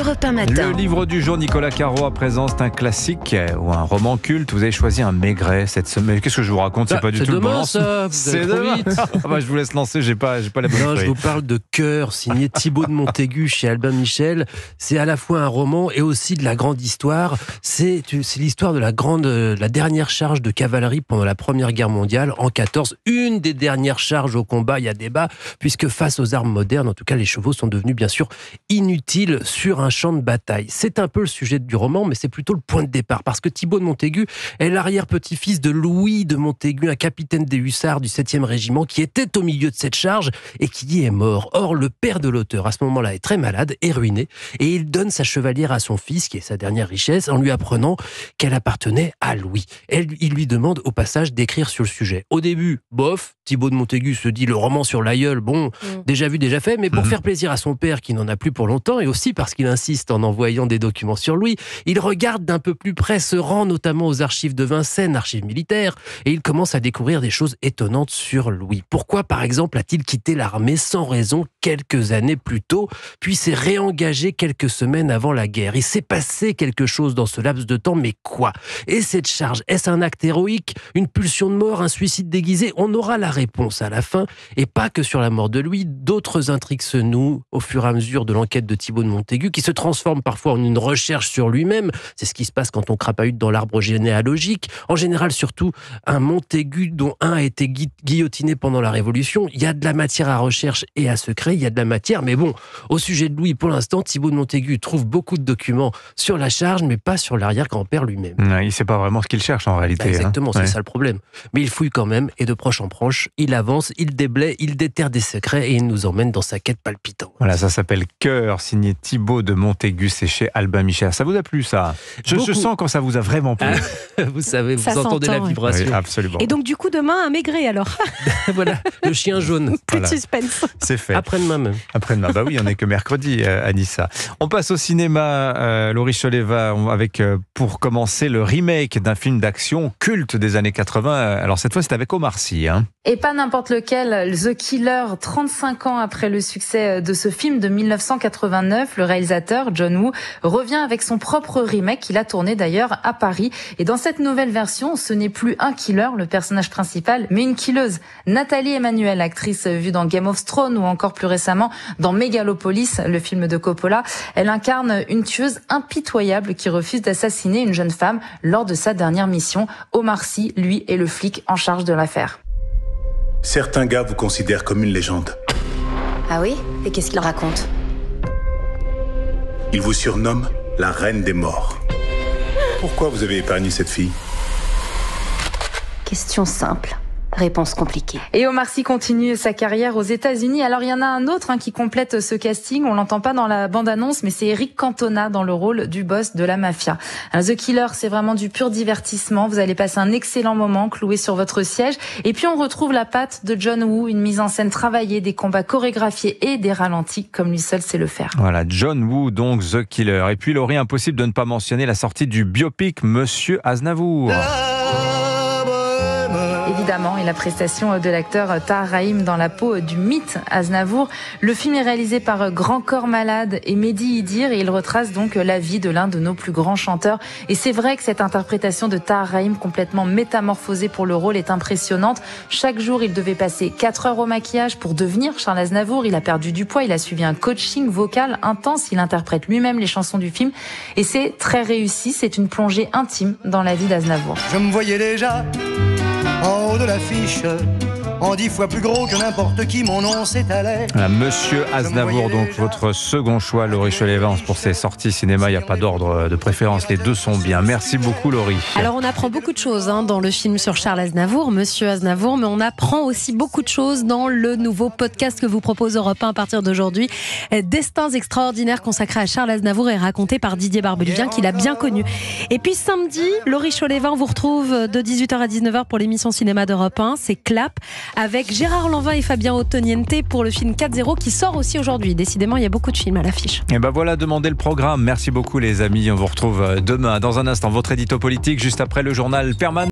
Europe 1 Matin. Le livre du jour, Nicolas Caro, à présent, c'est un classique ou un roman culte. Vous avez choisi un Maigret cette semaine. Qu'est-ce que je vous raconte? C'est pas du tout le bon demain, lancement. ça. C'est demain. Je vous laisse lancer, j'ai pas la bonne Non, je feuille. vous parle de Cœur, signé Thibaut de Montaigu chez Albin Michel. C'est à la fois un roman et aussi de la grande histoire. C'est l'histoire de la dernière charge de cavalerie pendant la Première Guerre mondiale en 14. Une des dernières charges au combat. Il y a débat, puisque face aux armes modernes, en tout cas, les chevaux sont devenus bien sûr inutiles sur un champ de bataille. C'est un peu le sujet du roman, mais c'est plutôt le point de départ, parce que Thibaut de Montaigu est l'arrière-petit-fils de Louis de Montaigu, un capitaine des hussards du 7e régiment qui était au milieu de cette charge et qui y est mort. Or, le père de l'auteur, à ce moment-là, est très malade et ruiné, et il donne sa chevalière à son fils, qui est sa dernière richesse, en lui apprenant qu'elle appartenait à Louis. Il lui demande au passage d'écrire sur le sujet. Au début, bof, Thibaut de Montaigu se dit le roman sur l'aïeul, bon, déjà vu, déjà fait, mais pour faire plaisir à son père qui n'en a plus pour longtemps, et aussi parce qu'il insiste en envoyant des documents sur lui, il regarde d'un peu plus près, se rend notamment aux archives de Vincennes, archives militaires, et il commence à découvrir des choses étonnantes sur Louis. Pourquoi, par exemple, a-t-il quitté l'armée sans raison quelques années plus tôt, puis s'est réengagé quelques semaines avant la guerre? Il s'est passé quelque chose dans ce laps de temps, mais quoi? Et cette charge, est-ce un acte héroïque, une pulsion de mort, un suicide déguisé? On aura la réponse à la fin, et pas que sur la mort de Louis. D'autres intrigues se nouent au fur et à mesure de l'enquête de Thibaut de Montaigu, qui se transforme parfois en une recherche sur lui-même. C'est ce qui se passe quand on crapahute dans l'arbre généalogique. En général, surtout, un Montaigu dont un a été guillotiné pendant la Révolution. Il y a de la matière à recherche et à secret, il y a de la matière, mais bon, au sujet de Louis, pour l'instant, Thibaut de Montaigu trouve beaucoup de documents sur la charge, mais pas sur l'arrière-grand-père lui-même. Non, il sait pas vraiment ce qu'il cherche en réalité. Exactement, c'est Ouais. ça le problème. Mais il fouille quand même, et de proche en proche, il avance, il déblaye, il déterre des secrets, et il nous emmène dans sa quête palpitante. Voilà, ça s'appelle Cœur, signé Thibaut de Montaigu, c'est chez Albin Michel. Ça vous a plu, ça? Je sens quand ça vous a vraiment plu. Vous savez, Ça vous entendez la s'entend, ouais. vibration. Oui, absolument. Et donc du coup demain un Maigret alors. Voilà, le chien jaune. Plus Voilà. de suspense. C'est fait. Après-demain même. Après-demain, bah oui, on n'est que mercredi, Anissa. On passe au cinéma, Laurie Choleva, avec, pour commencer, le remake d'un film d'action culte des années 80. Alors cette fois, c'est avec Omar Sy. Et pas n'importe lequel, The Killer, 35 ans après le succès de ce film de 1989, le réalisateur John Woo revient avec son propre remake qu'il a tourné d'ailleurs à Paris. Et dans cette nouvelle version, ce n'est plus un killer, le personnage principal, mais une killeuse. Nathalie Emmanuel, actrice vue dans Game of Thrones ou encore plus récemment dans Megalopolis, le film de Coppola. Elle incarne une tueuse impitoyable qui refuse d'assassiner une jeune femme lors de sa dernière mission. Omar Sy, lui, est le flic en charge de l'affaire. Certains gars vous considèrent comme une légende. Ah oui? Et qu'est-ce qu'il raconte? Ils vous surnomment la reine des morts. Pourquoi vous avez épargné cette fille? Question simple, réponse compliquée. Et Omar Sy continue sa carrière aux États-Unis. Alors il y en a un autre qui complète ce casting. On l'entend pas dans la bande-annonce, mais c'est Eric Cantona dans le rôle du boss de la mafia. Alors, The Killer, c'est vraiment du pur divertissement. Vous allez passer un excellent moment cloué sur votre siège. Et puis on retrouve la patte de John Woo, une mise en scène travaillée, des combats chorégraphiés et des ralentis comme lui seul sait le faire. Voilà, John Woo, donc The Killer. Et puis, Laurie, impossible de ne pas mentionner la sortie du biopic Monsieur Aznavour. Évidemment, et la prestation de l'acteur Tahar Rahim dans la peau du mythe Aznavour. Le film est réalisé par Grand Corps Malade et Mehdi Idir et il retrace donc la vie de l'un de nos plus grands chanteurs. Et c'est vrai que cette interprétation de Tahar Rahim complètement métamorphosée pour le rôle est impressionnante. Chaque jour, il devait passer 4 heures au maquillage pour devenir Charles Aznavour. Il a perdu du poids, il a suivi un coaching vocal intense. Il interprète lui-même les chansons du film et c'est très réussi. C'est une plongée intime dans la vie d'Aznavour. Je me voyais déjà en haut de l'affiche, en 10 fois plus gros que n'importe qui, mon nom s'étalait. Voilà, Monsieur Aznavour, donc votre second choix, Laurie Choleva. Pour ces sorties cinéma, il n'y a pas d'ordre de préférence, les deux sont bien. Merci beaucoup, Laurie. Alors on apprend beaucoup de choses dans le film sur Charles Aznavour, Monsieur Aznavour, mais on apprend aussi beaucoup de choses dans le nouveau podcast que vous propose Europe 1 à partir d'aujourd'hui. Destins extraordinaires consacrés à Charles Aznavour et raconté par Didier Barbelivien, qu'il a bien connu. Et puis samedi, Laurie Choleva, on vous retrouve de 18h à 19h pour l'émission cinéma d'Europe 1, c'est Clap, avec Gérard Lanvin et Fabien Ottoniente pour le film 4-0 qui sort aussi aujourd'hui. Décidément, il y a beaucoup de films à l'affiche. Et ben voilà, demandez le programme. Merci beaucoup les amis, on vous retrouve demain. Dans un instant, votre édito politique, juste après le journal permanent.